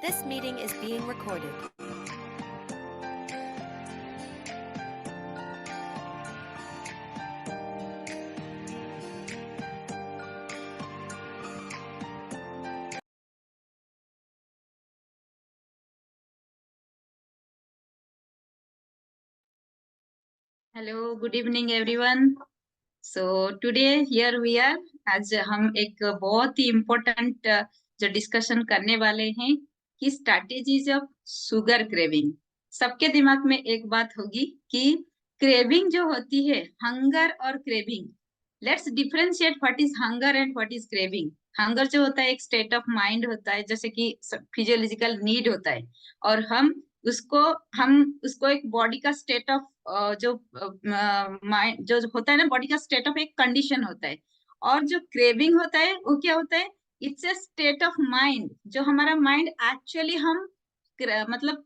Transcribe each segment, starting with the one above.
This meeting is being recorded. Hello, good evening everyone. So today here we are. आज हम एक बहुत ही important जो डिस्कशन करने वाले हैं कि स्ट्रैटेजीज ऑफ शुगर क्रेविंग। सबके दिमाग में एक बात होगी कि क्रेविंग जो होती है, हंगर और craving, let's differentiate what is hunger and what is craving. Hunger जो होता है एक स्टेट ऑफ माइंड होता है, जैसे कि फिजियोलॉजिकल नीड होता है, और उसको हम उसको एक बॉडी का स्टेट ऑफ जो माइंड जो होता है ना, बॉडी का स्टेट ऑफ एक कंडीशन होता है। और जो क्रेविंग होता है वो क्या होता है? It's a state of mind, जो हमारा माइंड एक्चुअली हम मतलब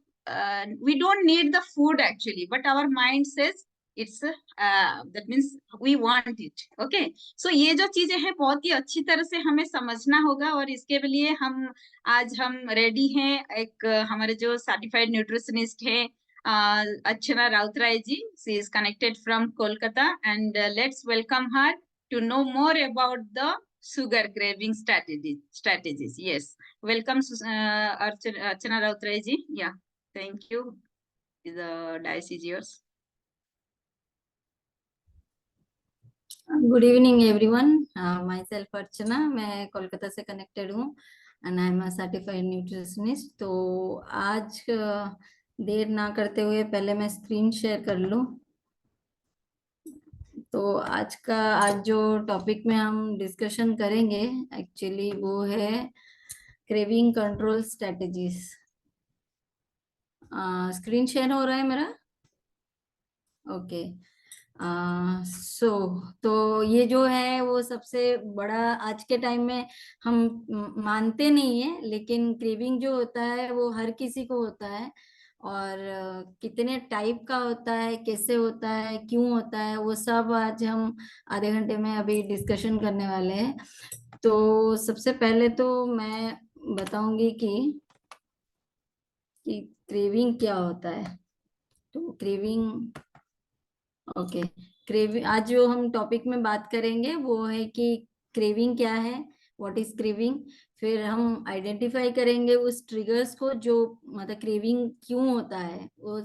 we don't need the food actually, but our mind says it's that means we want it. Okay, so ये जो चीजें हैं बहुत ही अच्छी तरह से हमें समझना होगा, और इसके लिए आज हम रेडी हैं। एक हमारे जो सर्टिफाइड न्यूट्रिशनिस्ट है Archana Routray ji, she is connected from Kolkata, and let's welcome her to know more about the sugar craving strategies. Yes, welcome Archana Rautray ji. Yeah, thank you. The dice is yours. Good evening everyone, myself Archana, मैं कोलकाता से connected हूँ and I am a certified nutritionist. तो आज देर ना करते हुए पहले मैं स्क्रीन शेयर कर लूँ। तो आज जो टॉपिक में हम डिस्कशन करेंगे एक्चुअली वो है craving control strategies. Screen share हो रहा है मेरा? ओके। तो ये जो है वो सबसे बड़ा आज के टाइम में हम मानते नहीं है, लेकिन क्रेविंग जो होता है वो हर किसी को होता है, और कितने टाइप का होता है, कैसे होता है, क्यों होता है, वो सब आज हम आधे घंटे में अभी डिस्कशन करने वाले हैं। तो सबसे पहले तो मैं बताऊंगी कि क्रेविंग क्या होता है। तो क्रेविंग, ओके, क्रेविंग आज जो हम टॉपिक में बात करेंगे वो है कि क्रेविंग क्या है, व्हाट इज क्रेविंग। फिर हम आइडेंटिफाई करेंगे उस ट्रिगर्स को, जो मतलब क्रेविंग क्यों होता है, वो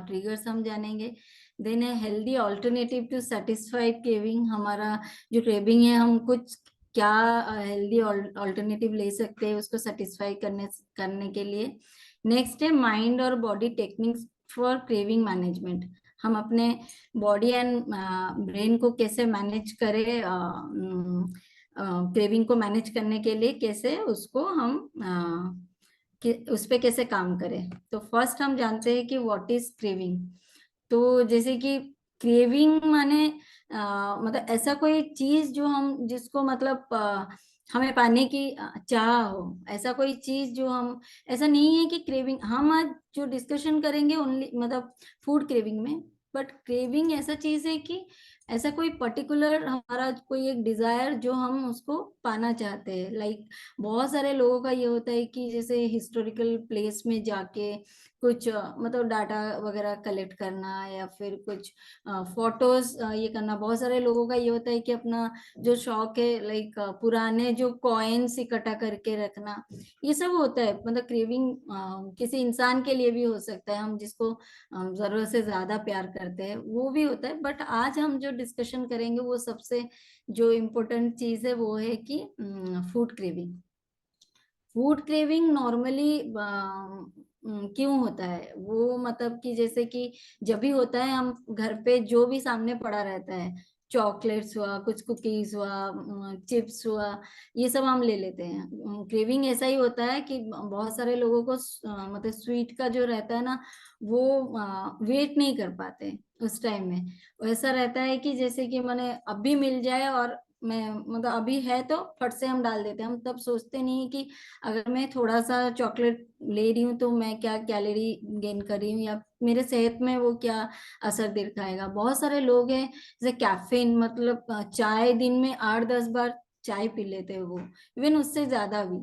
ट्रिगर्स हम जानेंगे। देन है healthy alternative to satisfy craving. हमारा जो क्रेविंग है, हम कुछ क्या हेल्दी ऑल्टरनेटिव ले सकते हैं उसको सेटिस्फाई करने के लिए। नेक्स्ट है माइंड और body techniques for craving management. हम अपने बॉडी एंड ब्रेन को कैसे मैनेज करें, क्रेविंग को मैनेज करने के लिए कैसे उसको हम उस पे कैसे काम करें। तो फर्स्ट हम जानते हैं कि व्हाट इज क्रेविंग। तो जैसे कि क्रेविंग माने मतलब ऐसा कोई चीज जो हम जिसको मतलब हमें पाने की चाह हो, ऐसा कोई चीज जो हम, ऐसा नहीं है कि क्रेविंग हम आज जो डिस्कशन करेंगे ओनली मतलब फूड क्रेविंग में, बट क्रेविंग ऐसा चीज है कि ऐसा कोई पर्टिकुलर हमारा कोई एक डिजायर जो हम उसको पाना चाहते हैं। लाइक बहुत सारे लोगों का ये होता है कि जैसे हिस्टोरिकल प्लेस में जाके कुछ मतलब डाटा वगैरह कलेक्ट करना, या फिर कुछ फोटोज ये करना। बहुत सारे लोगों का ये होता है कि अपना जो शौक है लाइक पुराने जो कॉइन्स इकट्ठा करके रखना, ये सब होता है। मतलब क्रेविंग किसी इंसान के लिए भी हो सकता है, हम जिसको जरूरत से ज्यादा प्यार करते हैं वो भी होता है। बट आज हम जो डिस्कशन करेंगे वो सबसे जो इम्पोर्टेंट चीज है वो है कि food craving. Food craving normally क्यों होता है वो, मतलब कि जैसे कि जब भी होता है हम घर पे जो भी सामने पड़ा रहता है, चॉकलेट्स हुआ, कुछ कुकीज हुआ, चिप्स हुआ, ये सब हम ले लेते हैं। क्रेविंग ऐसा ही होता है कि बहुत सारे लोगों को मतलब स्वीट का जो रहता है ना, वो वेट नहीं कर पाते उस टाइम में। ऐसा रहता है कि जैसे कि मैंने अभी मिल जाए और मैं मतलब अभी है तो फट से हम डाल देते हैं। हम तब सोचते नहीं कि अगर मैं थोड़ा सा चॉकलेट ले रही हूँ तो मैं क्या कैलोरी गेन कर रही हूँ, या मेरे सेहत में वो क्या असर दिखाएगा। बहुत सारे लोग हैं जैसे कैफीन, मतलब चाय दिन में 8-10 बार चाय पी लेते हैं वो, इवन उससे ज्यादा भी।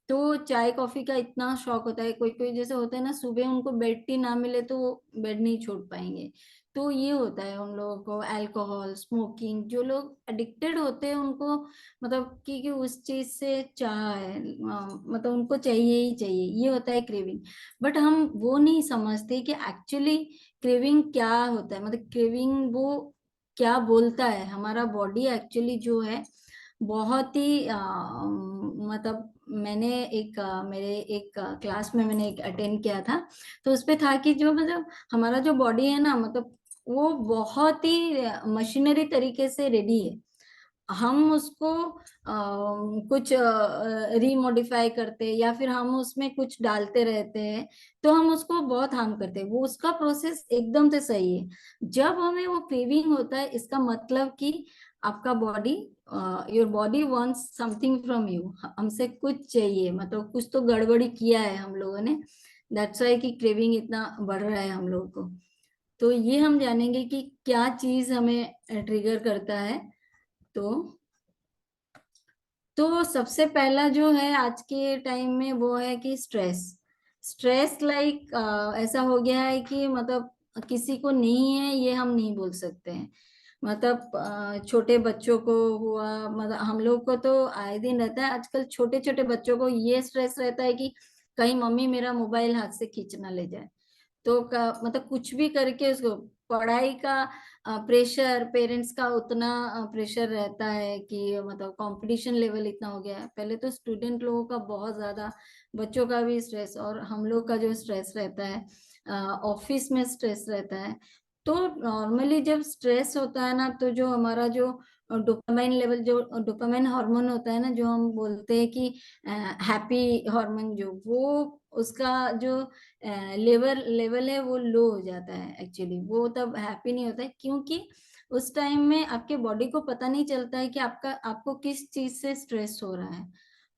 तो चाय कॉफी का इतना शौक होता है, कोई कोई जैसे होता है ना, सुबह उनको बेड टी ना मिले तो वो बेड नहीं छोड़ पाएंगे। तो ये होता है उन लोगों को, अल्कोहल, स्मोकिंग, जो लोग एडिक्टेड होते हैं उनको, मतलब कि उस चीज से चाह है, मतलब उनको चाहिए ही चाहिए, ये होता है क्रेविंग। बट हम वो नहीं समझते कि एक्चुअली क्रेविंग क्या होता है, मतलब क्रेविंग वो क्या बोलता है। हमारा बॉडी एक्चुअली जो है बहुत ही मतलब मैंने एक मेरे एक क्लास में मैंने एक अटेंड किया था, तो उसपे था कि जो मतलब हमारा जो बॉडी है ना, मतलब वो बहुत ही मशीनरी तरीके से रेडी है। हम उसको कुछ रीमोडिफाई करते हैं या फिर हम उसमें कुछ डालते रहते हैं, तो हम उसको बहुत हार्म करते हैं। वो उसका प्रोसेस एकदम से सही है। जब हमें वो क्रेविंग होता है, इसका मतलब कि आपका body, your body wants something from you, हमसे कुछ चाहिए, मतलब कुछ तो गड़बड़ी किया है हम लोगों ने। दैट्स वाई कि क्रेविंग इतना बढ़ रहा है हम लोगों को। तो ये हम जानेंगे कि क्या चीज हमें ट्रिगर करता है। तो सबसे पहला जो है आज के टाइम में वो है कि स्ट्रेस। स्ट्रेस लाइक ऐसा हो गया है कि मतलब किसी को नहीं है ये हम नहीं बोल सकते हैं। मतलब छोटे बच्चों को हुआ, मतलब हम लोग को तो आए दिन रहता है। आजकल छोटे छोटे बच्चों को ये स्ट्रेस रहता है कि कहीं मम्मी मेरा मोबाइल हाथ से खींच ना ले जाए। तो मतलब कुछ भी करके उसको पढ़ाई का प्रेशर, पेरेंट्स का उतना प्रेशर रहता है कि मतलब कंपटीशन लेवल इतना हो गया है। पहले तो स्टूडेंट लोगों का बहुत ज्यादा, बच्चों का भी स्ट्रेस, और हम लोग का जो स्ट्रेस रहता है, ऑफिस में स्ट्रेस रहता है। तो नॉर्मली जब स्ट्रेस होता है ना, तो जो हमारा जो डोपामाइन लेवल, जो डोपामाइन हार्मोन होता है ना, जो हम बोलते हैं कि हैप्पी हार्मोन, जो वो उसका जो लेवल लेवल है वो लो हो जाता है। एक्चुअली वो तब हैप्पी नहीं होता है, क्योंकि उस टाइम में आपके बॉडी को पता नहीं चलता है कि आपको किस चीज से स्ट्रेस हो रहा है।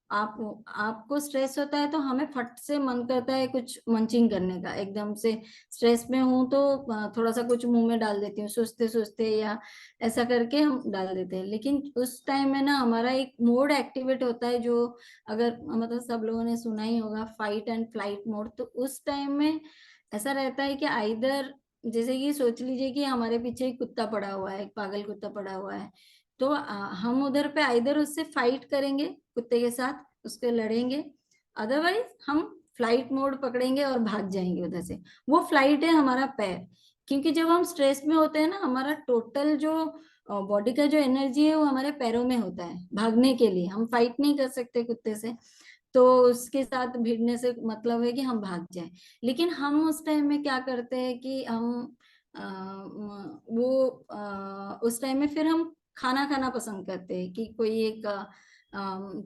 आपको स्ट्रेस होता है तो हमें फट से मन करता है कुछ मंचिंग करने का, एकदम से स्ट्रेस में हूं तो थोड़ा सा कुछ मुंह में डाल देती हूँ सोचते सोचते, या ऐसा करके हम डाल देते हैं। लेकिन उस टाइम में ना हमारा एक मोड एक्टिवेट होता है, जो अगर मतलब सब लोगों ने सुना ही होगा, फाइट एंड फ्लाइट मोड। तो उस टाइम में ऐसा रहता है कि आइदर, जैसे कि सोच लीजिए कि हमारे पीछे एक कुत्ता पड़ा हुआ है, एक पागल कुत्ता पड़ा हुआ है, तो हम उधर पे आइदर उससे फाइट करेंगे, कुत्ते के साथ उसके लड़ेंगे, अदरवाइज हम फ्लाइट मोड पकड़ेंगे और भाग जाएंगे उधर से। वो फ्लाइट है हमारा पैर, क्योंकि जब हम स्ट्रेस में होते हैं ना, हमारा टोटल जो बॉडी का जो एनर्जी है वो हमारे पैरों में होता है भागने के लिए। हम फाइट नहीं कर सकते कुत्ते से, तो उसके साथ भिड़ने से मतलब है कि हम भाग जाएं। लेकिन हम उस टाइम में क्या करते हैं कि हम उस टाइम में फिर हम खाना खाना पसंद करते हैं, कि कोई एक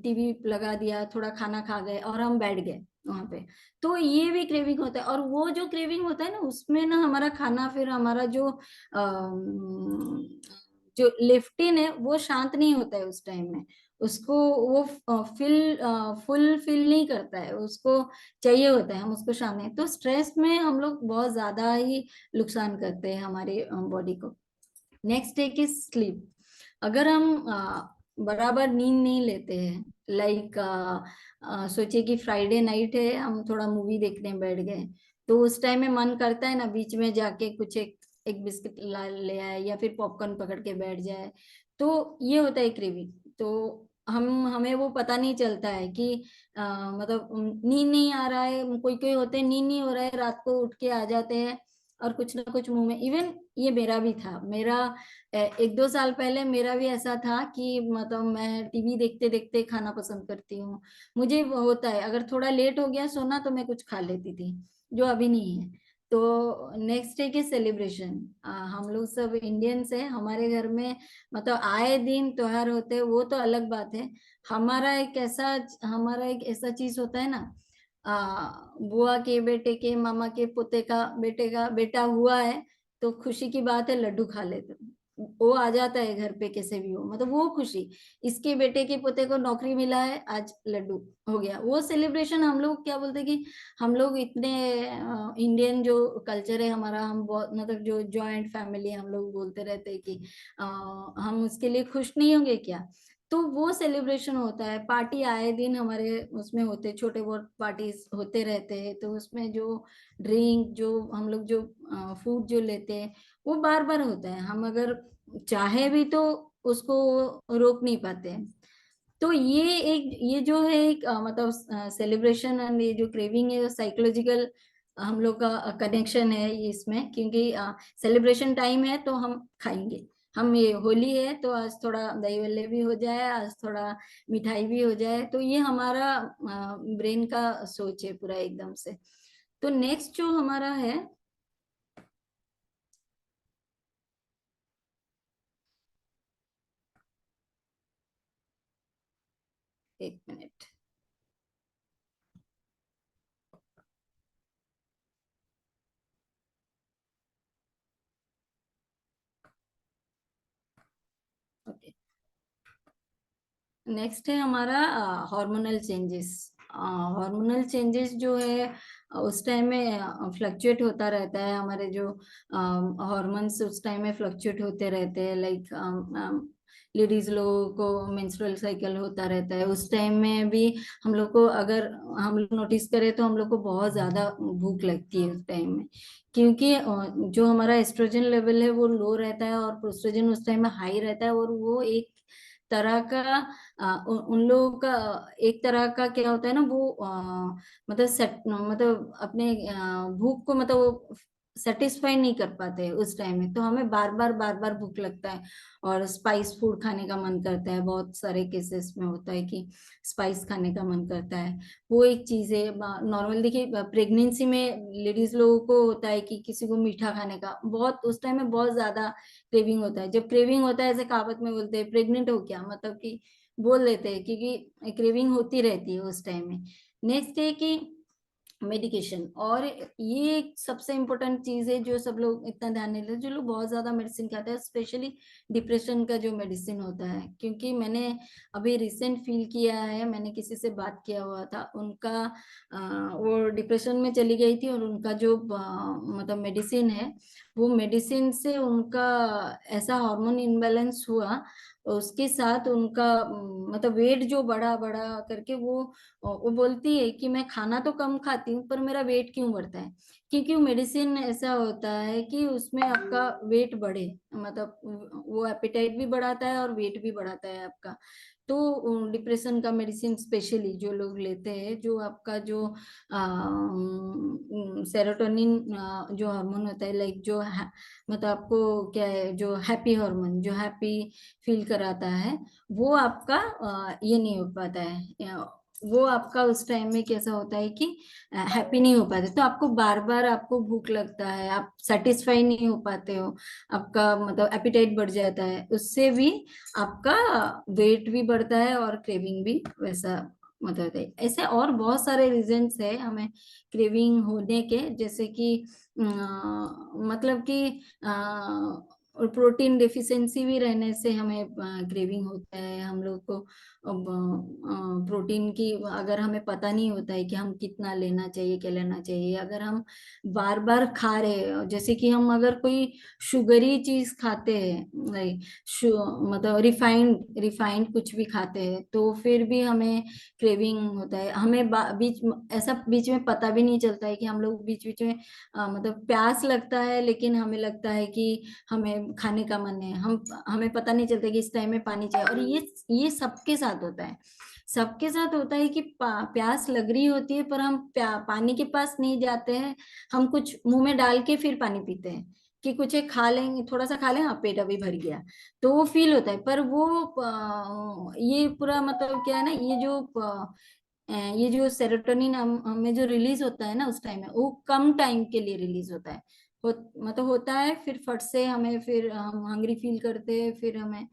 टीवी लगा दिया, थोड़ा खाना खा गए और हम बैठ गए वहां पे। तो ये भी क्रेविंग होता है, और वो जो क्रेविंग होता है ना, उसमें ना हमारा खाना, फिर हमारा जो लेफ्टिन है वो शांत नहीं होता है उस टाइम में। उसको वो फुल फिल नहीं करता है, उसको चाहिए होता है, हम उसको शांत नहीं। तो स्ट्रेस में हम लोग बहुत ज्यादा ही नुकसान करते हैं हमारे बॉडी को। नेक्स्ट है कि स्लीप। अगर हम बराबर नींद नहीं लेते हैं, लाइक सोचिए कि फ्राइडे नाइट है, हम थोड़ा मूवी देखने बैठ गए, तो उस टाइम में मन करता है ना बीच में जाके कुछ एक एक बिस्किट ला ले आए या फिर पॉपकॉर्न पकड़ के बैठ जाए। तो ये होता है क्रेविंग। तो हमें वो पता नहीं चलता है कि मतलब नींद नहीं आ रहा है, कोई कोई होते हैं नींद नहीं हो रहा है, रात को उठ के आ जाते हैं और कुछ ना कुछ मुंह में। इवन ये मेरा भी था, मेरा 1-2 साल पहले मेरा भी ऐसा था कि मतलब मैं टीवी देखते देखते खाना पसंद करती हूँ। मुझे वो होता है, अगर थोड़ा लेट हो गया सोना तो मैं कुछ खा लेती थी, जो अभी नहीं है। तो नेक्स्ट डे के सेलिब्रेशन, हम लोग सब इंडियंस है, हमारे घर में मतलब आए दिन त्योहार होते हैं, वो तो अलग बात है। हमारा एक ऐसा चीज होता है ना, बुआ के बेटे के, मामा के पोते का बेटे का बेटा हुआ है, तो खुशी की बात है, लड्डू खा लेते हैं। वो आ जाता है घर पे कैसे भी हो, मतलब वो खुशी, इसके बेटे के पोते को नौकरी मिला है, आज लड्डू हो गया, वो सेलिब्रेशन। हम लोग क्या बोलते हैं कि हम लोग इतने इंडियन जो कल्चर है हमारा, हम बहुत मतलब जो जॉइंट फैमिली, हम लोग बोलते रहते हैं कि हम उसके लिए खुश नहीं होंगे क्या। तो वो सेलिब्रेशन होता है। पार्टी आए दिन हमारे उसमें होते, छोटे बहुत पार्टीज होते रहते हैं, तो उसमें जो ड्रिंक, जो हम लोग जो फूड जो लेते हैं, वो बार बार होता है। हम अगर चाहे भी तो उसको रोक नहीं पाते हैं। तो ये जो है एक मतलब सेलिब्रेशन एंड ये जो क्रेविंग है, साइकोलॉजिकल हम लोग का कनेक्शन है ये इसमें, क्योंकि सेलिब्रेशन टाइम है तो हम खाएंगे। हम ये होली है तो आज थोड़ा दही वल्ले भी हो जाए, आज थोड़ा मिठाई भी हो जाए, तो ये हमारा ब्रेन का सोच है पूरा एकदम से। तो नेक्स्ट जो हमारा है, एक मिनट, ओके, नेक्स्ट है हमारा हार्मोनल चेंजेस। हार्मोनल चेंजेस जो है उस टाइम में फ्लक्चुएट होता रहता है। हमारे जो हार्मोन्स उस टाइम में फ्लक्चुएट होते रहते हैं। लाइक लेडीज लोगों को मेंस्ट्रुअल साइकिल होता रहता है, उस टाइम में भी हम लोग को, अगर हम लोग नोटिस करें तो हम लोग को बहुत ज्यादा भूख लगती है उस टाइम में, क्योंकि जो हमारा एस्ट्रोजन लेवल है वो लो रहता है और प्रोस्ट्रोजन उस टाइम में हाई रहता है। और वो एक तरह का उन लोगों का एक तरह का क्या होता है ना, वो मतलब सेट, मतलब अपने भूख को मतलब वो सेटिस्फाई नहीं कर पाते हैं उस टाइम में, तो हमें बार बार भूख लगता है और स्पाइस फूड खाने का मन करता है। बहुत सारे केसेस में होता है कि स्पाइस खाने का मन करता है। वो एक चीज है। नॉर्मल देखिए, प्रेगनेंसी में लेडीज लोगों को होता है कि किसी को मीठा खाने का बहुत, उस टाइम में बहुत ज्यादा क्रेविंग होता है। जब क्रेविंग होता है, ऐसे कहावत में बोलते हैं प्रेग्नेंट हो क्या, मतलब कि बोल देते हैं, क्योंकि क्रेविंग होती रहती है उस टाइम में। नेक्स्ट है कि मेडिकेशन, और ये एक सबसे इम्पोर्टेंट चीज है जो सब लोग इतना ध्यान नहीं देते, जो लोग बहुत ज्यादा मेडिसिन खाते हैं, स्पेशली डिप्रेशन का जो मेडिसिन होता है। क्योंकि मैंने अभी रिसेंट फील किया है, मैंने किसी से बात किया हुआ था, उनका वो डिप्रेशन में चली गई थी, और उनका जो मतलब मेडिसिन है, वो मेडिसिन से उनका ऐसा हार्मोन इम्बैलेंस हुआ, उसके साथ उनका मतलब वेट जो बढ़ा बढ़ा करके, वो बोलती है कि मैं खाना तो कम खाती हूँ पर मेरा वेट क्यों बढ़ता है, क्योंकि मेडिसिन ऐसा होता है कि उसमें आपका वेट बढ़े, मतलब वो एपेटाइट भी बढ़ाता है और वेट भी बढ़ाता है आपका। तो डिप्रेशन का मेडिसिन स्पेशली जो लोग लेते हैं, जो आपका जो सेरोटोनिन जो हार्मोन होता है, लाइक जो मतलब आपको क्या है, जो हैप्पी हार्मोन जो हैप्पी फील कराता है, वो आपका ये नहीं हो पाता है। वो आपका उस टाइम में कैसा होता है कि हैप्पी नहीं हो पाते, तो आपको बार बार आपको भूख लगता है, आप सेटिस्फाई नहीं हो पाते हो, आपका मतलब एपिटाइट बढ़ जाता है, उससे भी आपका वेट भी बढ़ता है और क्रेविंग भी वैसा मतलब होता है। ऐसे और बहुत सारे रीजंस है हमें क्रेविंग होने के, जैसे कि मतलब कि और प्रोटीन डेफिशिएंसी भी रहने से हमें क्रेविंग होता है। हम लोग को प्रोटीन की अगर हमें पता नहीं होता है कि हम कितना लेना चाहिए, क्या लेना चाहिए, अगर हम बार बार खा रहे हैं, जैसे कि हम अगर कोई शुगरी चीज खाते हैं, लाइक मतलब रिफाइंड रिफाइंड कुछ भी खाते हैं, तो फिर भी हमें क्रेविंग होता है। हमें बीच में पता भी नहीं चलता है कि हम लोग बीच बीच में मतलब प्यास लगता है, लेकिन हमें लगता है कि हमें खाने का मन है, हमें पता नहीं चलता कि इस टाइम में पानी चाहिए। और ये सबके साथ होता है, सबके साथ होता है कि प्यास लग रही होती है, पर हम पानी के पास नहीं जाते हैं, हम कुछ मुंह में डाल के फिर पानी पीते हैं कि कुछ एक खा लेंगे, थोड़ा सा खा लें, हाँ पेट अभी भर गया, तो वो फील होता है। पर वो ये पूरा मतलब क्या है ना, ये जो सेरोटोनिन हमें जो रिलीज होता है ना उस टाइम में, वो कम टाइम के लिए रिलीज होता है, मतलब होता है, फिर फट से हमें, फिर हम हंग्री फील करते हैं, फिर हमें,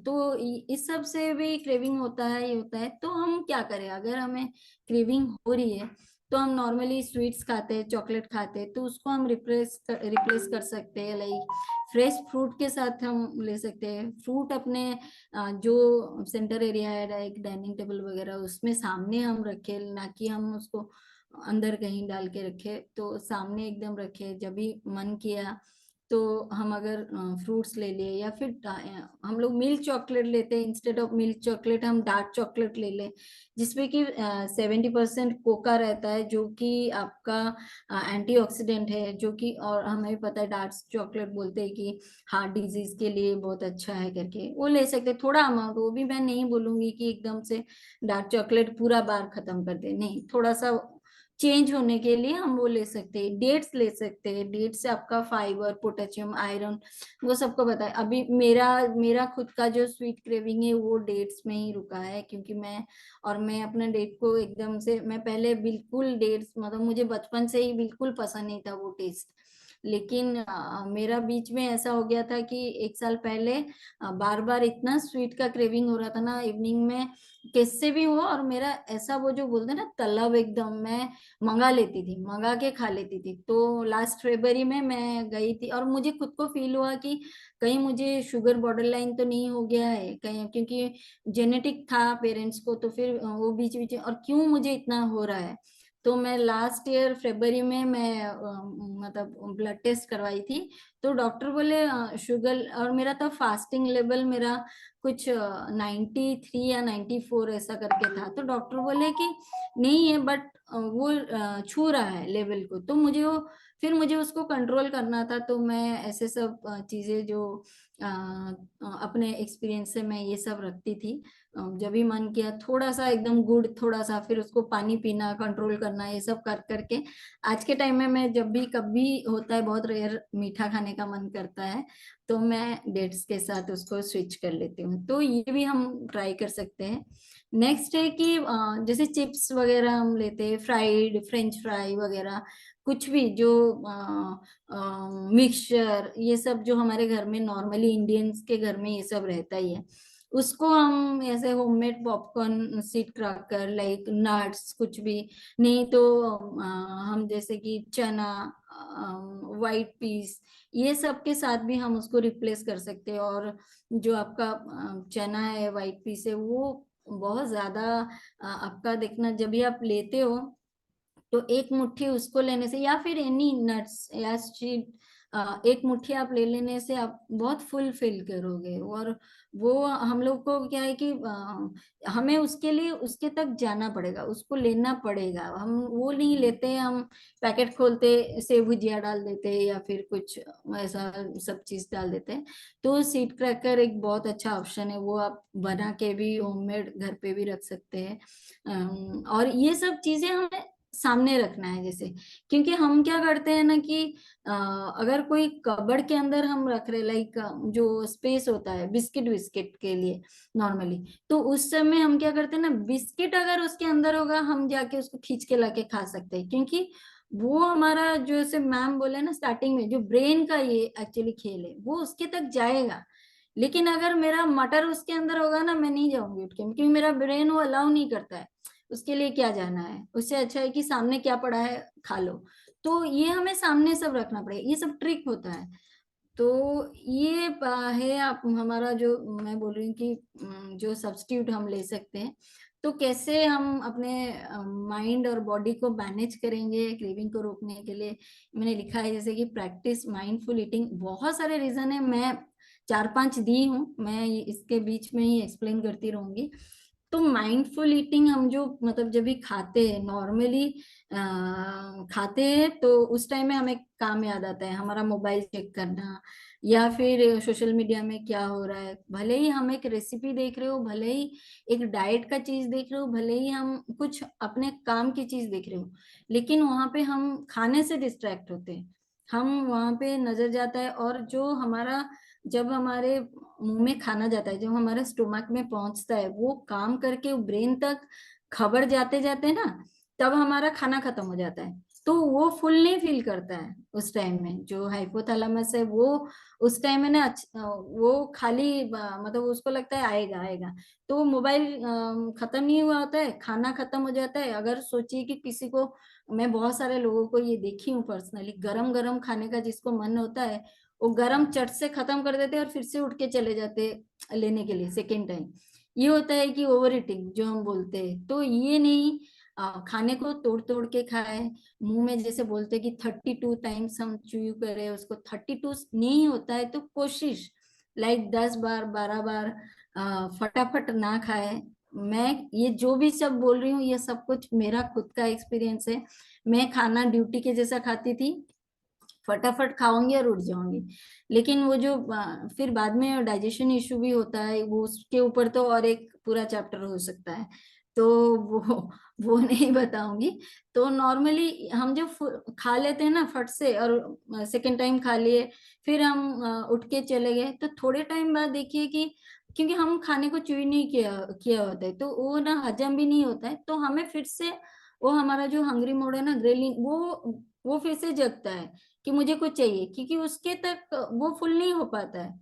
तो इस सब से भी क्रेविंग होता है, ये होता है। तो हम क्या करें, अगर हमें क्रेविंग हो रही है, तो हम नॉर्मली स्वीट्स खाते हैं, चॉकलेट खाते हैं, तो उसको हम रिप्लेस कर सकते हैं, लाइक फ्रेश फ्रूट के साथ हम ले सकते हैं। फ्रूट अपने जो सेंटर एरिया है, लाइक डाइनिंग टेबल वगैरह, उसमें सामने हम रखे, ना कि हम उसको अंदर कहीं डाल के रखे, तो सामने एकदम रखे, जब भी मन किया तो हम अगर फ्रूट्स ले लिए या फिर हम लोग मिल्क चॉकलेट लेते हैं, इंस्टेड ऑफ मिल्क चॉकलेट हम डार्क चॉकलेट ले लें, जिसमें कि 70% कोका रहता है, जो कि आपका एंटीऑक्सीडेंट है, जो कि, और हमें पता है डार्क चॉकलेट बोलते हैं कि हार्ट डिजीज के लिए बहुत अच्छा है करके, वो ले सकते हैं थोड़ा अमाउंट। वो भी मैं नहीं बोलूंगी कि एकदम से डार्क चॉकलेट पूरा बार खत्म कर दे, नहीं, थोड़ा सा चेंज होने के लिए हम वो ले सकते हैं। डेट्स ले सकते हैं, डेट्स से आपका फाइबर, पोटेशियम, आयरन, वो सबको पता है। अभी मेरा मेरा खुद का जो स्वीट क्रेविंग है वो डेट्स में ही रुका है, क्योंकि मैं अपने डेट को एकदम से, मैं पहले बिल्कुल डेट्स, मतलब मुझे बचपन से ही बिल्कुल पसंद नहीं था वो टेस्ट, लेकिन मेरा बीच में ऐसा हो गया था कि 1 साल पहले बार बार इतना स्वीट का क्रेविंग हो रहा था ना इवनिंग में, कैसे भी हो, और मेरा ऐसा वो जो बोलते हैं ना तलब, एकदम मैं मंगा लेती थी, मंगा के खा लेती थी। तो लास्ट फरवरी में मैं गई थी और मुझे खुद को फील हुआ कि कहीं मुझे शुगर बॉर्डर लाइन तो नहीं हो गया है कहीं, क्योंकि जेनेटिक था पेरेंट्स को, तो फिर वो बीच बीच और क्यों मुझे इतना हो रहा है। तो मैं लास्ट ईयर फरवरी में मैं मतलब ब्लड टेस्ट करवाई थी, तो डॉक्टर बोले शुगर, और मेरा तो फास्टिंग लेवल मेरा कुछ 93 या 94 ऐसा करके था। तो डॉक्टर बोले कि नहीं है, बट वो छू रहा है लेवल को, तो मुझे वो, फिर मुझे उसको कंट्रोल करना था। तो मैं ऐसे सब चीजें जो अपने एक्सपीरियंस से मैं ये सब रखती थी। जब भी मन किया थोड़ा सा एकदम गुड़, थोड़ा सा, फिर उसको पानी पीना, कंट्रोल करना, ये सब कर करके आज के टाइम में मैं जब भी कभी होता है बहुत रेयर मीठा खाने का मन करता है, तो मैं डेट्स के साथ उसको स्विच कर लेती हूँ। तो ये भी हम ट्राई कर सकते हैं। नेक्स्ट है कि जैसे चिप्स वगैरह हम लेते हैं, फ्राइड, फ्रेंच फ्राई वगैरह, कुछ भी जो मिक्सचर, ये सब जो हमारे घर में नॉर्मली इंडियंस के घर में ये सब रहता ही है, उसको हम ऐसे homemade popcorn, seed cracker, like nuts, कुछ भी नहीं तो हम जैसे कि चना, वाइट पीस, ये सब के साथ भी हम उसको रिप्लेस कर सकते हैं। और जो आपका चना है, वाइट पीस है, वो बहुत ज्यादा आपका देखना, जब भी आप लेते हो तो एक मुट्ठी उसको लेने से, या फिर एनी नट्स या सीड, एक मुट्ठी आप ले लेने से आप बहुत फुल फील करोगे। और वो हम लोग को क्या है कि हमें उसके लिए उसके तक जाना पड़ेगा, उसको लेना पड़ेगा। हम वो नहीं लेते हैं, हम पैकेट खोलते, सेव भुजिया डाल देते हैं या फिर कुछ ऐसा सब चीज डाल देते हैं। तो सीड क्रैकर एक बहुत अच्छा ऑप्शन है, वो आप बना के भी होममेड घर पे भी रख सकते हैं। और ये सब चीजें हमें सामने रखना है, जैसे, क्योंकि हम क्या करते हैं ना कि अगर कोई कबर्ड के अंदर हम रख रहे, लाइक जो स्पेस होता है बिस्किट विस्किट के लिए नॉर्मली, तो उस समय हम क्या करते हैं ना, बिस्किट अगर उसके अंदर होगा हम जाके उसको खींच के लाके खा सकते हैं, क्योंकि वो हमारा, जो जैसे मैम बोले ना स्टार्टिंग में, जो ब्रेन का ये एक्चुअली खेल है, वो उसके तक जाएगा। लेकिन अगर मेरा मटर उसके अंदर होगा ना, मैं नहीं जाऊंगी उठ के, क्योंकि मेरा ब्रेन वो अलाउ नहीं करता है, उसके लिए क्या जाना है, उससे अच्छा है कि सामने क्या पड़ा है खा लो। तो ये हमें सामने सब रखना पड़ेगा, ये सब ट्रिक होता है। तो ये है आप हमारा, जो मैं बोल रही हूँ कि जो सब्स्टिट्यूट हम ले सकते हैं। तो कैसे हम अपने माइंड और बॉडी को मैनेज करेंगे क्रेविंग को रोकने के लिए, मैंने लिखा है जैसे कि प्रैक्टिस माइंडफुल ईटिंग। बहुत सारे रीजन है, मैं 4-5 दी हूँ, मैं इसके बीच में ही एक्सप्लेन करती रहूंगी। तो माइंडफुल ईटिंग हम जो, मतलब जब भी खाते हैं नॉर्मली खाते हैं, तो उस टाइम में हमें काम याद आता है, हमारा मोबाइल चेक करना या फिर सोशल मीडिया में क्या हो रहा है। भले ही हम एक रेसिपी देख रहे हो, भले ही एक डाइट का चीज देख रहे हो, भले ही हम कुछ अपने काम की चीज देख रहे हो, लेकिन वहां पे हम खाने से डिस्ट्रैक्ट होते हैं, हम वहां पे नजर जाता है। और जो हमारा, जब हमारे मुंह में खाना जाता है, जब हमारे स्टोमक में पहुंचता है, वो काम करके ब्रेन तक खबर जाते जाते ना, तब हमारा खाना खत्म हो जाता है। तो वो फुल नहीं फील करता है उस टाइम में, जो हाइपोथैलेमस है वो उस टाइम में ना वो खाली मतलब उसको लगता है आएगा आएगा। तो मोबाइल खत्म नहीं हुआ होता है, खाना खत्म हो जाता है। अगर सोचिए कि किसी को, मैं बहुत सारे लोगों को ये देखी हूँ पर्सनली, गरम गरम खाने का जिसको मन होता है, वो गरम चट से खत्म कर देते और फिर से उठ के चले जाते लेने के लिए सेकेंड टाइम। ये होता है कि ओवर ईटिंग जो हम बोलते हैं। तो ये नहीं, खाने को तोड़ तोड़ के खाए, मुंह में जैसे बोलते कि 32 टाइम्स हम च्यू करें उसको, 32 नहीं होता है तो कोशिश 10 बार 12 बार फटाफट ना खाए। मैं ये जो भी सब बोल रही हूँ ये सब कुछ मेरा खुद का एक्सपीरियंस है। मैं खाना ड्यूटी के जैसा खाती थी, फटाफट खाऊंगी और उठ जाऊंगी। लेकिन वो जो फिर बाद में डाइजेशन इशू भी होता है, वो उसके ऊपर तो और एक पूरा चैप्टर हो सकता है, तो वो नहीं बताऊंगी। तो नॉर्मली हम जब खा लेते हैं ना फट से, और सेकेंड टाइम खा लिए, फिर हम उठ के चले गए, तो थोड़े टाइम बाद देखिए कि क्योंकि हम खाने को च्यूई नहीं किया किया होता है, तो वो ना हजम भी नहीं होता है, तो हमें फिर से वो हमारा जो हंग्री मोड है ना, ग्रेलिन, वो फिर से जगता है कि मुझे कुछ चाहिए, क्योंकि उसके तक वो फुल नहीं हो पाता है,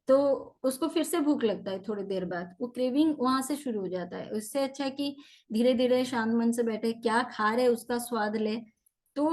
तो उसको फिर से भूख लगता है, थोड़ी देर बाद वो क्रेविंग वहां से शुरू हो जाता है। उससे अच्छा है कि धीरे धीरे शांत मन से बैठे, क्या खा रहे उसका स्वाद ले। तो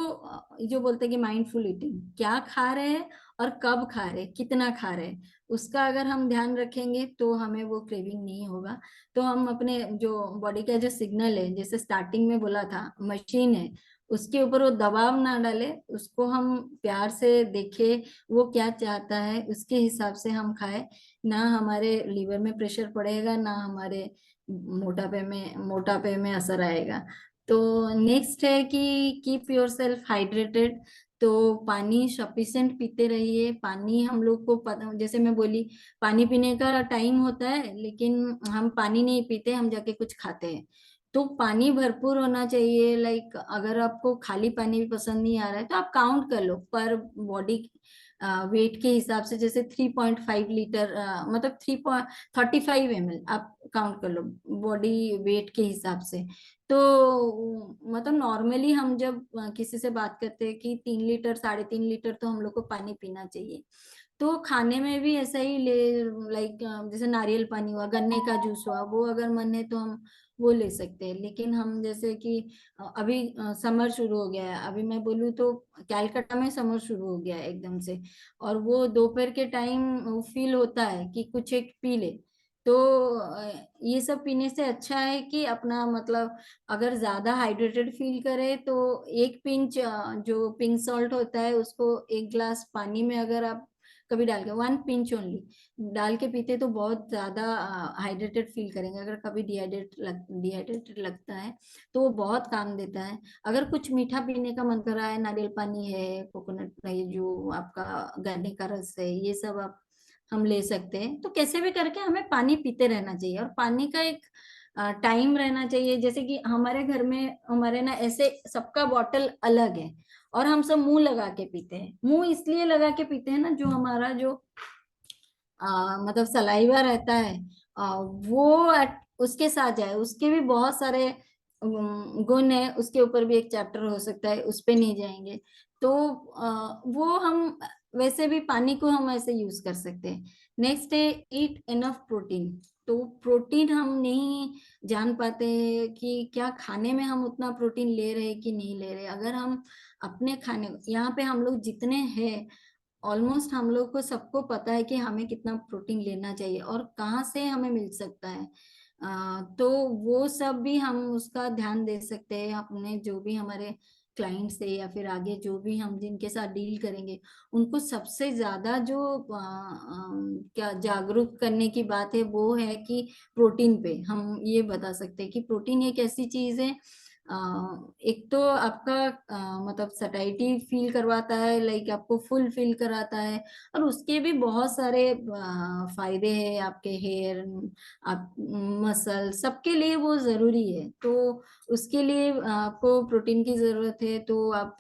जो बोलते हैं कि माइंडफुल ईटिंग, क्या खा रहे हैं और कब खा रहे, कितना खा रहे, उसका अगर हम ध्यान रखेंगे तो हमें वो क्रेविंग नहीं होगा। तो हम अपने जो बॉडी का जो सिग्नल है, जैसे स्टार्टिंग में बोला था मशीन है, उसके ऊपर वो दबाव ना डाले, उसको हम प्यार से देखे वो क्या चाहता है, उसके हिसाब से हम खाए। ना हमारे लीवर में प्रेशर पड़ेगा, ना हमारे मोटापे में असर आएगा। तो नेक्स्ट है कि कीप योर सेल्फ हाइड्रेटेड। तो पानी सफिशिएंट पीते रहिए। पानी हम लोग को पता, जैसे मैं बोली, पानी पीने का टाइम होता है, लेकिन हम पानी नहीं पीते, हम जाके कुछ खाते हैं। तो पानी भरपूर होना चाहिए। अगर आपको खाली पानी भी पसंद नहीं आ रहा है तो आप काउंट कर लो पर बॉडी वेट के हिसाब से, जैसे 3.5 लीटर, मतलब 3.35 ml आप काउंट कर लो बॉडी वेट के हिसाब से। तो मतलब नॉर्मली हम जब किसी से बात करते हैं कि 3 लीटर 3.5 लीटर तो हम लोग को पानी पीना चाहिए। तो खाने में भी ऐसा ही ले, लाइक जैसे नारियल पानी हुआ, गन्ने का जूस हुआ, वो अगर मन है तो हम वो ले सकते हैं। लेकिन हम जैसे कि अभी समर शुरू हो गया है, अभी मैं बोलूँ तो कैलकाटा में समर शुरू हो गया है एकदम से, और वो दोपहर के टाइम फील होता है कि कुछ एक पी ले। तो ये सब पीने से अच्छा है कि अपना मतलब अगर ज्यादा हाइड्रेटेड फील करे तो एक पिंच जो पिंक सॉल्ट होता है उसको एक ग्लास पानी में अगर आप कभी डाल के, 1 पिंच ओनली डाल के पीते तो बहुत ज्यादा हाइड्रेटेड फील करेंगे। अगर कभी डिहाइड्रेटेड लगता है तो वो बहुत काम देता है। अगर कुछ मीठा पीने का मन कर रहा है, नारियल पानी है, कोकोनट है, जो आपका गन्ने का रस है, ये सब आप हम ले सकते हैं। तो कैसे भी करके हमें पानी पीते रहना चाहिए, और पानी का एक टाइम रहना चाहिए। जैसे कि हमारे घर में हमारे ना ऐसे सबका बॉटल अलग है, और हम सब मुंह लगा के पीते हैं। मुंह इसलिए लगा के पीते हैं ना, जो हमारा जो मतलब सलाइवा रहता है, वो उसके साथ जाए। उसके भी बहुत सारे गुण है, उसके ऊपर भी एक चैप्टर हो सकता है, उस पे नहीं जाएंगे। तो वो हम वैसे भी पानी को हम ऐसे यूज कर सकते हैं। नेक्स्ट है ईट इनफ प्रोटीन। तो प्रोटीन हम नहीं जान पाते हैं कि क्या खाने में हम उतना प्रोटीन ले रहे हैं कि नहीं ले रहे। अगर हम अपने खाने, यहाँ पे हम लोग जितने हैं, ऑलमोस्ट हम लोग को सबको पता है कि हमें कितना प्रोटीन लेना चाहिए और कहाँ से हमें मिल सकता है। तो वो सब भी हम उसका ध्यान दे सकते हैं अपने जो भी हमारे क्लाइंट्स है, या फिर आगे जो भी हम जिनके साथ डील करेंगे, उनको सबसे ज्यादा जो क्या जागरूक करने की बात है वो है कि प्रोटीन पे हम ये बता सकते हैं कि प्रोटीन एक ऐसी चीज है, एक तो आपका मतलब सटाइटी फील करवाता है, लाइक आपको फुल फील कराता है, और उसके भी बहुत सारे फायदे हैं आपके हेयर, आप मसल, सबके लिए वो जरूरी है। तो उसके लिए आपको प्रोटीन की जरूरत है। तो आप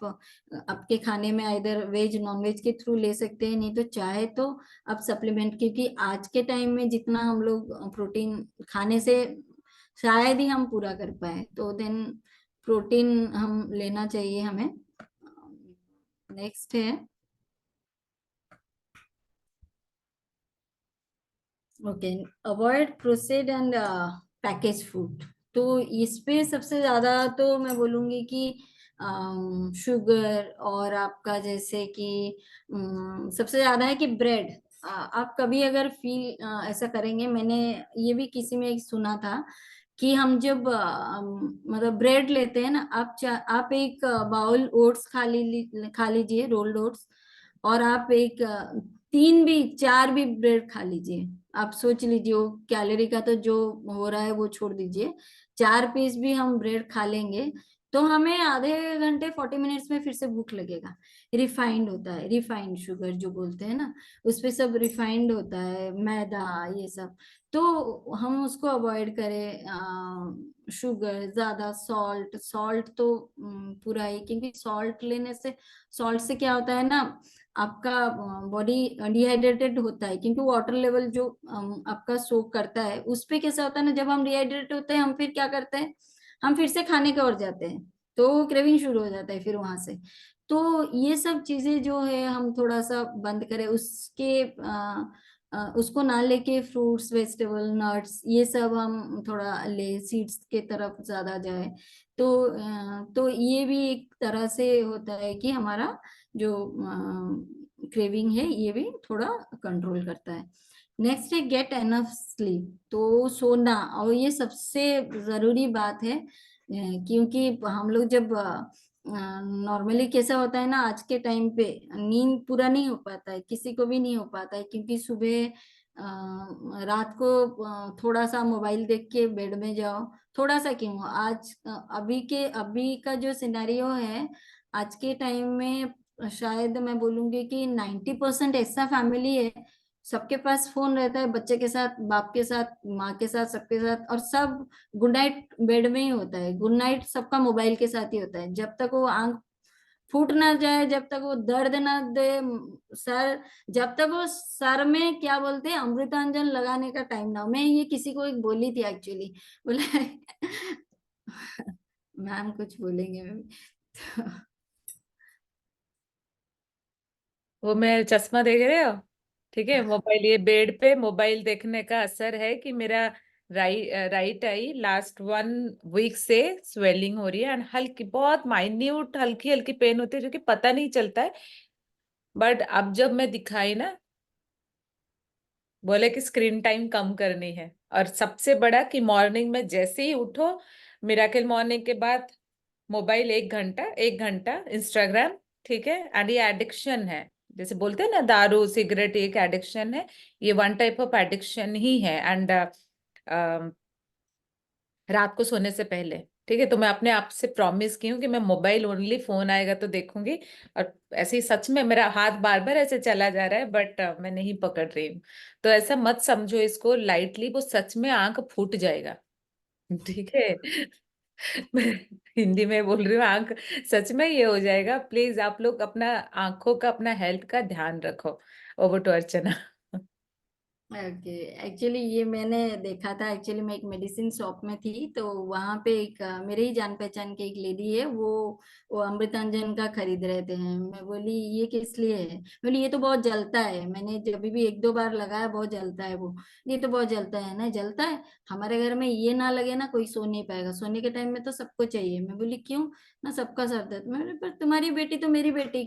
आपके खाने में इधर वेज नॉन वेज के थ्रू ले सकते हैं, नहीं तो चाहे तो आप सप्लीमेंट, क्योंकि आज के टाइम में जितना हम लोग प्रोटीन खाने से शायद ही हम पूरा कर पाए, तो देन प्रोटीन हम लेना चाहिए हमें। नेक्स्ट है okay, avoid processed and package food. तो इस पे सबसे ज्यादा तो मैं बोलूंगी कि शुगर, और आपका जैसे कि सबसे ज्यादा है कि ब्रेड। आप कभी अगर फील ऐसा करेंगे, मैंने ये भी किसी में एक सुना था कि हम जब मतलब ब्रेड लेते हैं ना, आप एक बाउल ओट्स खा लीजिए, रोल्ड ओट्स, और आप एक 3 भी 4 भी ब्रेड खा लीजिए। आप सोच लीजिए, वो कैलोरी का तो जो हो रहा है वो छोड़ दीजिए, 4 पीस भी हम ब्रेड खा लेंगे तो हमें आधे घंटे 40 मिनट्स में फिर से भूख लगेगा। रिफाइंड होता है, रिफाइंड शुगर जो बोलते हैं ना, उसपे सब रिफाइंड होता है, मैदा, ये सब। तो हम उसको अवॉइड करें, शुगर ज्यादा, सॉल्ट तो पूरा ही, क्योंकि सॉल्ट लेने से, सॉल्ट से क्या होता है ना, आपका बॉडी डिहाइड्रेटेड होता है, क्योंकि वाटर लेवल जो आपका सोक करता है, उस पे कैसा होता है ना, जब हम डिहाइड्रेट होते हैं हम फिर क्या करते हैं, हम फिर से खाने की ओर जाते हैं, तो क्रेविंग शुरू हो जाता है फिर वहां से। तो ये सब चीजें जो है हम थोड़ा सा बंद करें, उसको ना लेके फ्रूट्स, वेजिटेबल, नट्स, ये सब हम थोड़ा ले, सीड्स के तरफ ज्यादा जाए। तो ये भी एक तरह से होता है कि हमारा जो क्रेविंग है ये भी थोड़ा कंट्रोल करता है। नेक्स्ट है गेट एनफ स्लीप, तो सोना, और ये सबसे जरूरी बात है, क्योंकि हम लोग जब नॉर्मली कैसा होता है ना, आज के टाइम पे नींद पूरा नहीं हो पाता है, किसी को भी नहीं हो पाता है, क्योंकि सुबह रात को थोड़ा सा मोबाइल देख के बेड में जाओ, थोड़ा सा क्यों, अभी का जो सिनेरियो है आज के टाइम में, शायद मैं बोलूंगी कि 90% ऐसा फैमिली है, सबके पास फोन रहता है, बच्चे के साथ, बाप के साथ, माँ के साथ, सबके साथ, और सब गुड नाइट बेड में ही होता है, गुड नाइट सबका मोबाइल के साथ ही होता है, जब तक वो आंख फूट ना जाए, जब तक वो दर्द ना दे सर, जब तक वो सर में क्या बोलते हैं, अमृतांजन लगाने का टाइम ना हो। मैं ये किसी को एक बोली थी एक्चुअली, बोला मैम कुछ बोलेंगे मैम। वो मैं चश्मा देख रहे हो, ठीक है, मोबाइल, ये बेड पे मोबाइल देखने का असर है कि मेरा राइट आई लास्ट 1 वीक से स्वेलिंग हो रही है, एंड हल्की, बहुत माइन्यूट, हल्की हल्की पेन होती है जो कि पता नहीं चलता है। बट अब जब मैं दिखाई ना, बोले कि स्क्रीन टाइम कम करनी है, और सबसे बड़ा कि मॉर्निंग में जैसे ही उठो, मिराकल मॉर्निंग के बाद मोबाइल 1 घंटा, 1 घंटा इंस्टाग्राम, ठीक है, एंड ये एडिक्शन है, जैसे बोलते हैं ना दारू सिगरेट एक एडिक्शन है, ये वन टाइप ऑफ एडिक्शन ही है। एंड रात को सोने से पहले, ठीक है, तो मैं अपने आप से प्रॉमिस की हूँ कि मैं मोबाइल ओनली, फोन आएगा तो देखूंगी। और ऐसे ही सच में मेरा हाथ बार बार ऐसे चला जा रहा है, बट मैं नहीं पकड़ रही हूँ। तो ऐसा मत समझो इसको लाइटली, वो सच में आंख फूट जाएगा, ठीक है। मैं हिंदी में बोल रही हूँ, आंख सच में ये हो जाएगा। प्लीज आप लोग अपना आंखों का, अपना हेल्थ का ध्यान रखो। Over to Archana. Okay, actually ये मैंने देखा था, एक्चुअली मैं एक मेडिसिन शॉप में थी, तो वहां पे एक मेरे ही जान पहचान की एक लेडी है, वो अमृतांजन का खरीद रहे थे हैं। मैं बोली ये किस लिए है, बोली ये तो बहुत जलता है, मैंने जब भी 1-2 बार लगाया, बहुत जलता है वो, ये तो बहुत जलता है ना, जलता है, हमारे घर में ये ना लगे ना कोई सो नहीं पाएगा, सोने के टाइम में तो सबको चाहिए। मैं बोली क्यों, ना सबका सर दर्द, मैं बोली पर तुम्हारी बेटी तो मेरी बेटी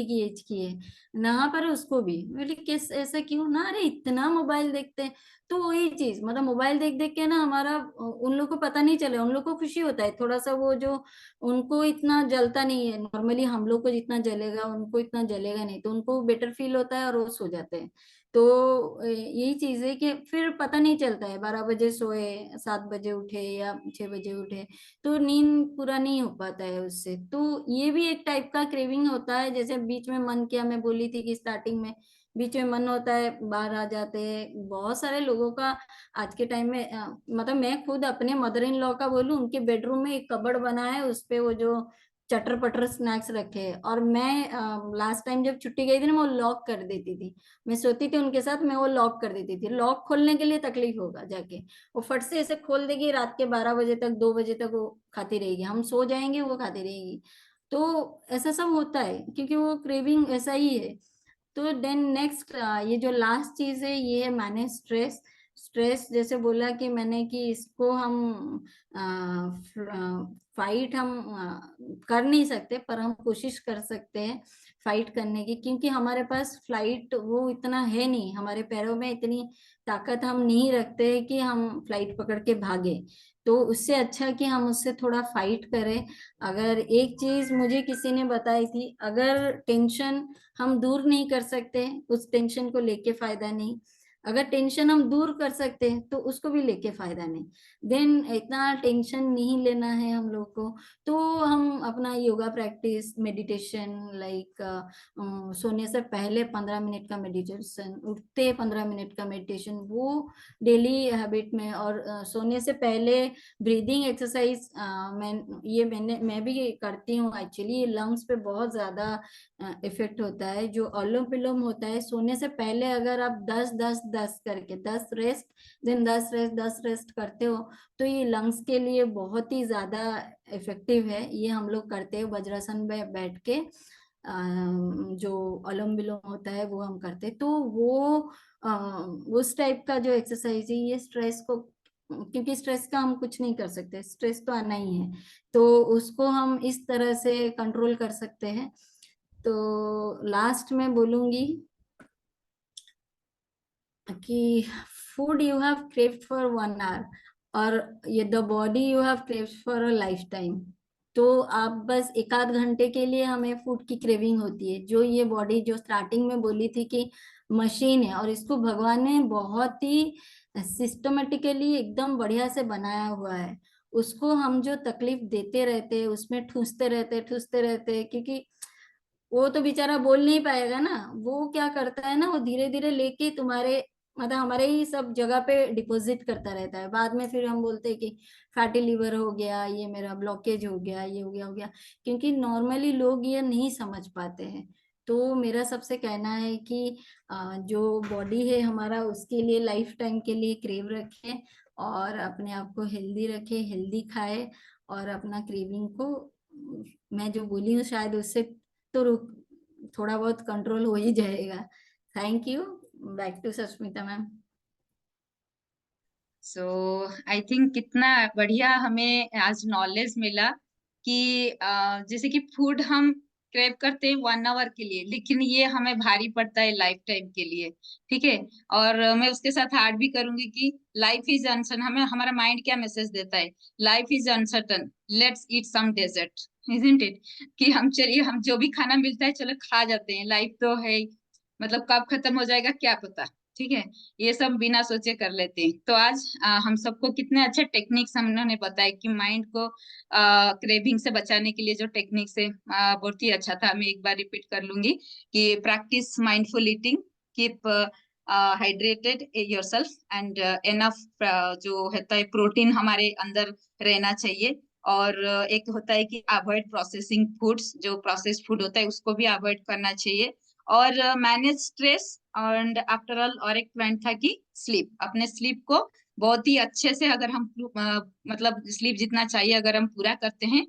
की एज की है, नहा पर उसको भी, बोले किस ऐसा क्यों ना, अरे इतना मोबाइल देखते हैं। तो वही चीज, मतलब मोबाइल देख देख के ना हमारा, उन लोग को पता नहीं चले, उन लोग को खुशी होता है थोड़ा सा, वो जो उनको इतना जलता नहीं है, नॉर्मली हम लोग को जितना जलेगा उनको इतना जलेगा नहीं, तो उनको बेटर फील होता है और वो सो जाते हैं। तो यही चीज है कि फिर पता नहीं चलता है, 12 बजे सोए, 7 बजे उठे या 6 बजे उठे, तो नींद पूरा नहीं हो पाता है उससे। तो ये भी एक टाइप का क्रेविंग होता है, जैसे बीच में मन किया, मैं बोली थी कि स्टार्टिंग में बीच में मन होता है, बाहर आ जाते हैं, बहुत सारे लोगों का आज के टाइम में, मतलब मैं खुद अपने मदर इन लॉ का बोलूं, उनके बेडरूम में एक कबर्ड बना है, उस पे वो जो चटर पटर स्नैक्स रखे हैं, और मैं लास्ट टाइम जब छुट्टी गई थी ना, मैं वो लॉक कर देती थी, मैं सोती थी उनके साथ, मैं वो लॉक कर देती थी, लॉक खोलने के लिए तकलीफ होगा जाके, वो फट से ऐसे खोल देगी, रात के 12 बजे तक, 2 बजे तक वो खाती रहेगी, हम सो जाएंगे वो खाती रहेगी। तो ऐसा सब होता है, क्योंकि वो क्रेविंग ऐसा ही है। तो देन नेक्स्ट, ये जो लास्ट चीज है ये है मैनेज स्ट्रेस। स्ट्रेस जैसे बोला कि मैंने कि इसको हम फाइट हम कर नहीं सकते, पर हम कोशिश कर सकते हैं फाइट करने की, क्योंकि हमारे पास फ्लाइट वो इतना है नहीं, हमारे पैरों में इतनी ताकत हम नहीं रखते कि हम फ्लाइट पकड़ के भागे। तो उससे अच्छा कि हम उससे थोड़ा फाइट करें। अगर एक चीज मुझे किसी ने बताई थी, अगर टेंशन हम दूर नहीं कर सकते उस टेंशन को लेके फायदा नहीं, अगर टेंशन हम दूर कर सकते हैं तो उसको भी लेके फायदा नहीं। देन इतना टेंशन नहीं लेना है हम लोग को। तो हम अपना योगा प्रैक्टिस, मेडिटेशन, लाइक सोने से पहले 15 मिनट का मेडिटेशन, उठते 15 मिनट का मेडिटेशन, वो डेली हैबिट में, और सोने से पहले ब्रीदिंग एक्सरसाइज मैं भी करती हूँ। एक्चुअली ये लंग्स पे बहुत ज्यादा इफेक्ट होता है। जो अनुलोम विलोम होता है सोने से पहले, अगर आप 10-10-10 करके 10 रेस्ट देन 10 रेस्ट करते हो, तो ये लंग्स के लिए बहुत ही ज्यादा इफेक्टिव है। ये हम लोग करते हैं वज्रासन में बैठ के, जो अनुलोम विलोम होता है वो हम करते हैं। तो वो उस टाइप का जो एक्सरसाइज है, ये स्ट्रेस को, क्योंकि स्ट्रेस का हम कुछ नहीं कर सकते, स्ट्रेस तो आना ही है, तो उसको हम इस तरह से कंट्रोल कर सकते हैं। तो लास्ट में बोलूंगी कि food you have craved for 1 hour, और ये the body you have craved for a life time. तो आप बस 1 आध घंटे के लिए हमें फूड की क्रेविंग होती है। जो ये बॉडी जो स्टार्टिंग में बोली थी कि मशीन है, और इसको भगवान ने बहुत ही सिस्टमेटिकली एकदम बढ़िया से बनाया हुआ है, उसको हम जो तकलीफ देते रहते हैं, उसमें ठूसते रहते, क्योंकि वो तो बेचारा बोल नहीं पाएगा ना। वो क्या करता है ना, वो धीरे धीरे लेके तुम्हारे, मतलब हमारे ही सब जगह पे डिपॉजिट करता रहता है। बाद में फिर हम बोलते हैं कि फैटी लिवर हो गया, ये मेरा ब्लॉकेज हो गया, ये हो गया, क्योंकि नॉर्मली लोग ये नहीं समझ पाते हैं। तो मेरा सबसे कहना है कि जो बॉडी है हमारा, उसके लिए लाइफ टाइम के लिए क्रेव रखें, और अपने आप को हेल्दी रखें, हेल्दी खाए, और अपना क्रेविंग को, मैं जो बोली हूँ शायद उससे तो थोड़ा बहुत कंट्रोल हो ही जाएगा। Thank you. Back to Sasmita ma'am. So I think कितना बढ़िया हमें आज नॉलेज मिला कि जैसे कि फूड हम क्रेव करते हैं 1 hour के लिए, लेकिन ये हमें भारी पड़ता है लाइफ टाइम के लिए। ठीक है। और मैं उसके साथ ऐड भी करूंगी कि लाइफ इज अनसर्टन। हमें हमारा माइंड क्या मैसेज देता है? Life is uncertain, let's eat some dessert, isn't it? कि हम चलिए, हम जो भी खाना मिलता है चलो खा जाते हैं, लाइफ तो है, मतलब कब खत्म हो जाएगा क्या पता। ठीक है। ये सब बिना सोचे कर लेते हैं। तो आज हम सबको कितने अच्छे टेक्निक्स हमने बताए कि माइंड को क्रेविंग से बचाने के लिए जो टेक्निक्स है, बहुत ही अच्छा था। मैं एक बार रिपीट कर लूंगी कि practice mindful eating, keep hydrated yourself, and enough जो होता है प्रोटीन हमारे अंदर रहना चाहिए। और एक होता है कि अवॉइड प्रोसेसिंग फूड्स, जो प्रोसेस्ड फूड होता है उसको भी अवॉइड करना चाहिए। और manage stress, and after all और एक पॉइंट था कि स्लीप, अपने स्लीप को बहुत ही अच्छे से अगर हम मतलब स्लीप जितना चाहिए अगर हम पूरा करते हैं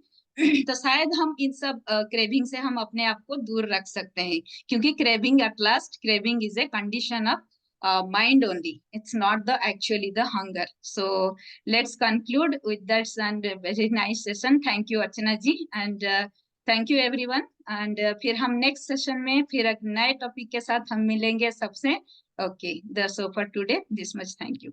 तो शायद हम इन सब क्रेविंग से हम अपने आप को दूर रख सकते हैं। क्योंकि craving at last, craving is a condition of mind only, it's not the actually the hunger. So let's conclude with that, and very nice session. Thank you Archana ji, and thank you everyone. And फिर हम next session में फिर एक नए topic के साथ हम मिलेंगे सबसे। Okay, that's all for today, this much, thank you.